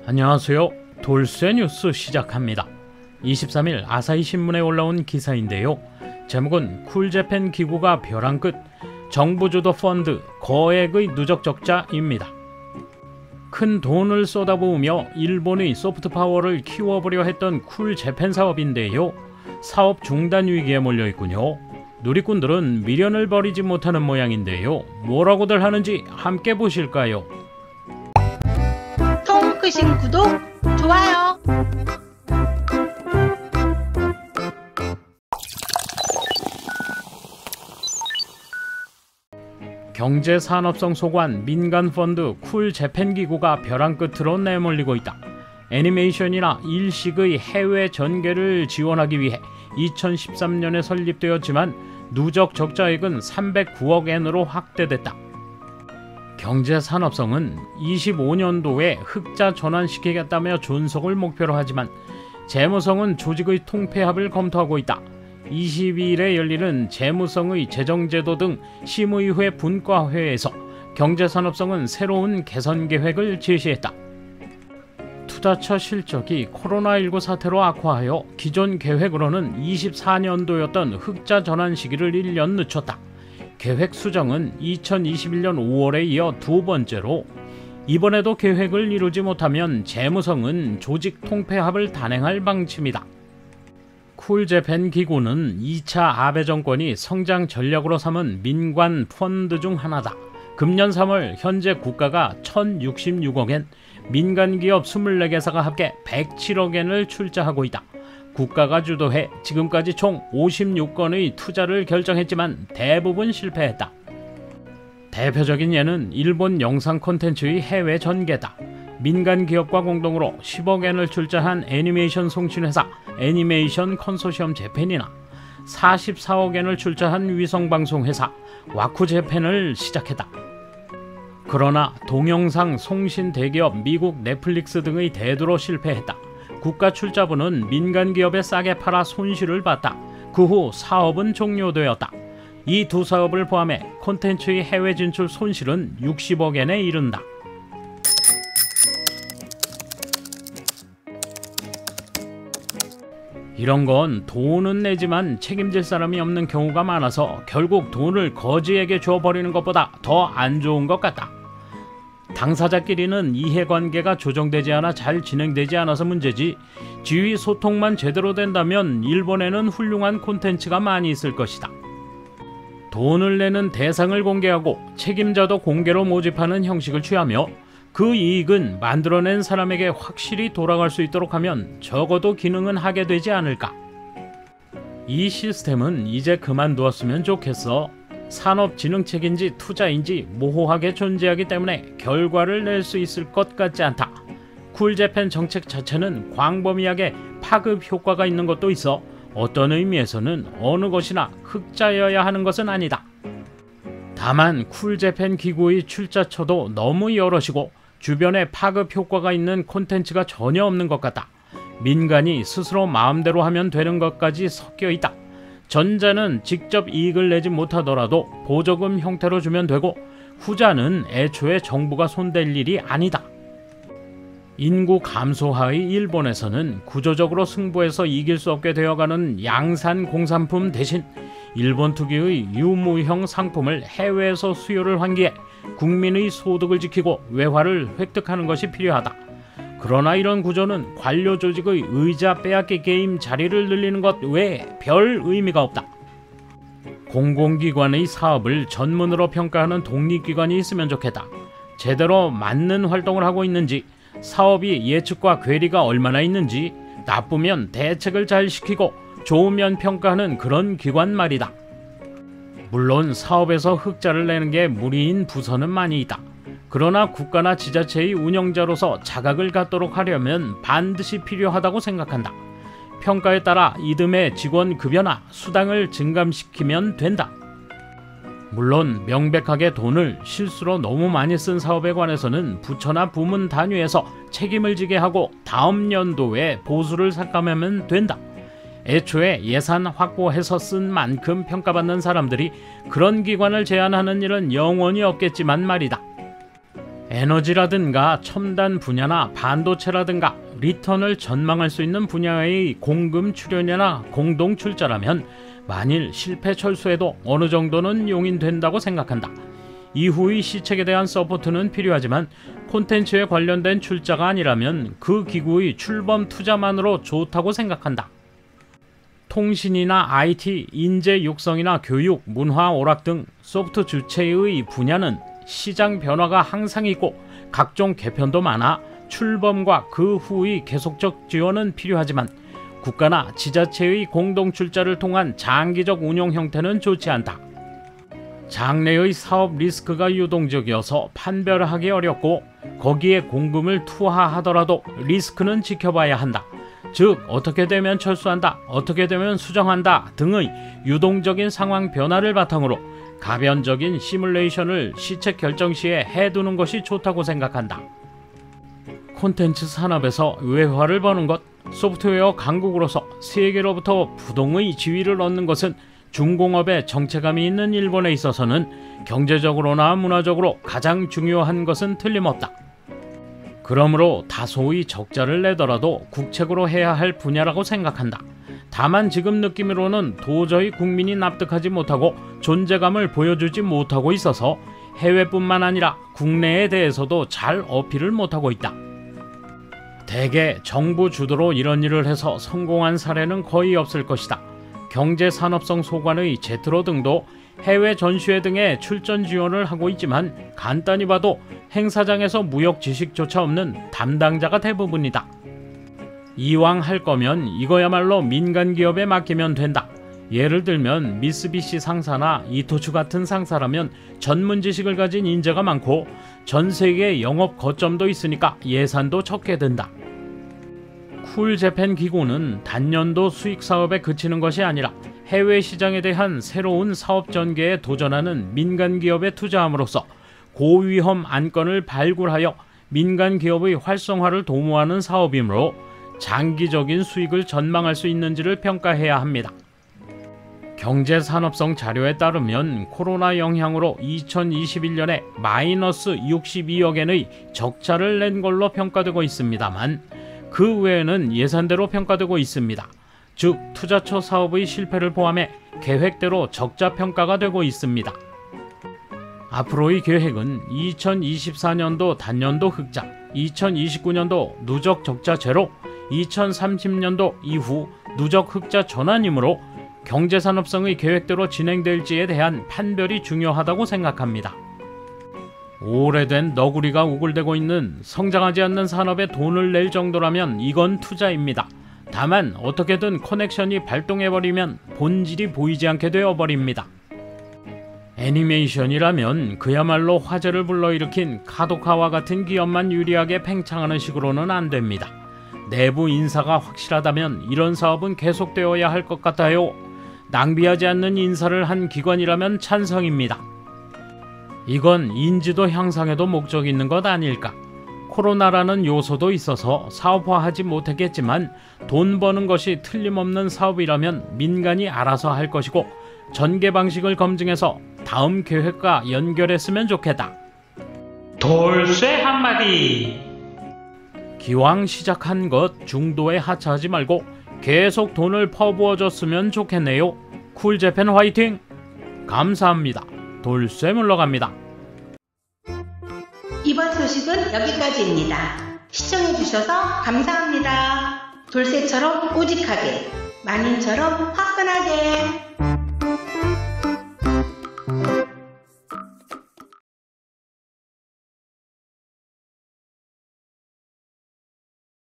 안녕하세요. 돌쇠 뉴스 시작합니다. 23일 아사히 신문에 올라온 기사인데요. 제목은 쿨재팬 기구가 벼랑 끝, 정부 주도 펀드 거액의 누적 적자입니다. 큰 돈을 쏟아부으며 일본의 소프트 파워를 키워보려 했던 쿨재팬 사업인데요. 사업 중단 위기에 몰려있군요. 누리꾼들은 미련을 버리지 못하는 모양인데요. 뭐라고들 하는지 함께 보실까요? 통크신 구독, 좋아요. 경제산업성 소관 민간펀드 쿨재팬 기구가 벼랑 끝으로 내몰리고 있다. 애니메이션이나 일식의 해외 전개를 지원하기 위해 2013년에 설립되었지만 누적 적자액은 309억 엔으로 확대됐다. 경제산업성은 25년도에 흑자 전환시키겠다며 존속을 목표로 하지만 재무성은 조직의 통폐합을 검토하고 있다. 22일에 열리는 재무성의 재정제도 등 심의회 분과회에서 경제산업성은 새로운 개선 계획을 제시했다. 투자처 실적이 코로나19 사태로 악화하여 기존 계획으로는 24년도였던 흑자 전환 시기를 1년 늦췄다. 계획 수정은 2021년 5월에 이어 두 번째로 이번에도 계획을 이루지 못하면 재무성은 조직 통폐합을 단행할 방침이다. 쿨재팬 기구는 2차 아베 정권이 성장 전략으로 삼은 민관 펀드 중 하나다. 금년 3월 현재 국가가 1066억 엔, 민간기업 24개사가 합계 107억 엔을 출자하고 있다. 국가가 주도해 지금까지 총 56건의 투자를 결정했지만 대부분 실패했다. 대표적인 예는 일본 영상 콘텐츠의 해외 전개다. 민간 기업과 공동으로 10억 엔을 출자한 애니메이션 송신회사 애니메이션 컨소시엄 재팬이나 44억 엔을 출자한 위성방송회사 와쿠재팬을 시작했다. 그러나 동영상 송신 대기업 미국 넷플릭스 등의 대두로 실패했다. 국가 출자분은 민간 기업에 싸게 팔아 손실을 봤다. 그 후 사업은 종료되었다. 이 두 사업을 포함해 콘텐츠의 해외 진출 손실은 60억 엔에 이른다. 이런 건 돈은 내지만 책임질 사람이 없는 경우가 많아서 결국 돈을 거지에게 줘버리는 것보다 더 안 좋은 것 같다. 당사자끼리는 이해관계가 조정되지 않아 잘 진행되지 않아서 문제지, 지위 소통만 제대로 된다면 일본에는 훌륭한 콘텐츠가 많이 있을 것이다. 돈을 내는 대상을 공개하고 책임자도 공개로 모집하는 형식을 취하며 그 이익은 만들어낸 사람에게 확실히 돌아갈 수 있도록 하면 적어도 기능은 하게 되지 않을까. 이 시스템은 이제 그만두었으면 좋겠어. 산업진흥책인지 투자인지 모호하게 존재하기 때문에 결과를 낼 수 있을 것 같지 않다. 쿨재팬 정책 자체는 광범위하게 파급 효과가 있는 것도 있어 어떤 의미에서는 어느 것이나 흑자여야 하는 것은 아니다. 다만 쿨재팬 기구의 출자처도 너무 여럿이고 주변에 파급 효과가 있는 콘텐츠가 전혀 없는 것 같다. 민간이 스스로 마음대로 하면 되는 것까지 섞여 있다. 전자는 직접 이익을 내지 못하더라도 보조금 형태로 주면 되고 후자는 애초에 정부가 손댈 일이 아니다. 인구 감소하의 일본에서는 구조적으로 승부해서 이길 수 없게 되어가는 양산 공산품 대신 일본 특유의 유무형 상품을 해외에서 수요를 환기해 국민의 소득을 지키고 외화를 획득하는 것이 필요하다. 그러나 이런 구조는 관료 조직의 의자 빼앗기 게임 자리를 늘리는 것 외에 별 의미가 없다. 공공기관의 사업을 전문으로 평가하는 독립기관이 있으면 좋겠다. 제대로 맞는 활동을 하고 있는지, 사업이 예측과 괴리가 얼마나 있는지, 나쁘면 대책을 잘 시키고 좋으면 평가하는 그런 기관 말이다. 물론 사업에서 흑자를 내는 게 무리인 부서는 많이 있다. 그러나 국가나 지자체의 운영자로서 자각을 갖도록 하려면 반드시 필요하다고 생각한다. 평가에 따라 이듬해 직원 급여나 수당을 증감시키면 된다. 물론 명백하게 돈을 실수로 너무 많이 쓴 사업에 관해서는 부처나 부문 단위에서 책임을 지게 하고 다음 연도에 보수를 삭감하면 된다. 애초에 예산 확보해서 쓴 만큼 평가받는 사람들이 그런 기관을 제안하는 일은 영원히 없겠지만 말이다. 에너지라든가 첨단 분야나 반도체라든가 리턴을 전망할 수 있는 분야의 공금 출연이나 공동 출자라면 만일 실패 철수에도 어느 정도는 용인된다고 생각한다. 이후의 시책에 대한 서포트는 필요하지만 콘텐츠에 관련된 출자가 아니라면 그 기구의 출범 투자만으로 좋다고 생각한다. 통신이나 IT, 인재 육성이나 교육, 문화 오락 등 소프트 주체의 분야는 시장 변화가 항상 있고 각종 개편도 많아 출범과 그 후의 계속적 지원은 필요하지만 국가나 지자체의 공동 출자를 통한 장기적 운용 형태는 좋지 않다. 장래의 사업 리스크가 유동적이어서 판별하기 어렵고 거기에 공금을 투하하더라도 리스크는 지켜봐야 한다. 즉 어떻게 되면 철수한다, 어떻게 되면 수정한다 등의 유동적인 상황 변화를 바탕으로 가변적인 시뮬레이션을 시책 결정 시에 해두는 것이 좋다고 생각한다. 콘텐츠 산업에서 외화를 버는 것, 소프트웨어 강국으로서 세계로부터 부동의 지위를 얻는 것은 중공업에 정체감이 있는 일본에 있어서는 경제적으로나 문화적으로 가장 중요한 것은 틀림없다. 그러므로 다소의 적자를 내더라도 국책으로 해야 할 분야라고 생각한다. 다만 지금 느낌으로는 도저히 국민이 납득하지 못하고 존재감을 보여주지 못하고 있어서 해외뿐만 아니라 국내에 대해서도 잘 어필을 못하고 있다. 대개 정부 주도로 이런 일을 해서 성공한 사례는 거의 없을 것이다. 경제산업성 소관의 제트로 등도 해외 전시회 등에 출전 지원을 하고 있지만 간단히 봐도 행사장에서 무역 지식조차 없는 담당자가 대부분이다. 이왕 할 거면 이거야말로 민간 기업에 맡기면 된다. 예를 들면 미쓰비시 상사나 이토츠 같은 상사라면 전문 지식을 가진 인재가 많고 전 세계 영업 거점도 있으니까 예산도 적게 든다. 쿨재팬 기구는 단년도 수익 사업에 그치는 것이 아니라 해외 시장에 대한 새로운 사업 전개에 도전하는 민간 기업에 투자함으로써 고위험 안건을 발굴하여 민간 기업의 활성화를 도모하는 사업이므로 장기적인 수익을 전망할 수 있는지를 평가해야 합니다. 경제산업성 자료에 따르면 코로나 영향으로 2021년에 마이너스 62억엔의 적자를 낸 걸로 평가되고 있습니다만 그 외에는 예산대로 평가되고 있습니다. 즉 투자처 사업의 실패를 포함해 계획대로 적자 평가가 되고 있습니다. 앞으로의 계획은 2024년도 단년도 흑자, 2029년도 누적 적자 제로, 2030년도 이후 누적 흑자 전환이므로 경제산업성의 계획대로 진행될지에 대한 판별이 중요하다고 생각합니다. 오래된 너구리가 우글대고 있는 성장하지 않는 산업에 돈을 낼 정도라면 이건 투자입니다. 다만 어떻게든 커넥션이 발동해버리면 본질이 보이지 않게 되어버립니다. 애니메이션이라면 그야말로 화제를 불러일으킨 카도카와 같은 기업만 유리하게 팽창하는 식으로는 안 됩니다. 내부 인사가 확실하다면 이런 사업은 계속되어야 할 것 같아요. 낭비하지 않는 인사를 한 기관이라면 찬성입니다. 이건 인지도 향상에도 목적이 있는 것 아닐까. 코로나라는 요소도 있어서 사업화하지 못했겠지만 돈 버는 것이 틀림없는 사업이라면 민간이 알아서 할 것이고 전개 방식을 검증해서 다음 계획과 연결했으면 좋겠다. 돌쇠 한마디. 기왕 시작한 것 중도에 하차하지 말고 계속 돈을 퍼부어줬으면 좋겠네요. 쿨재팬 화이팅! 감사합니다. 돌쇠 물러갑니다. 이번 소식은 여기까지입니다. 시청해주셔서 감사합니다. 돌쇠처럼 오직하게, 만인처럼 화끈하게.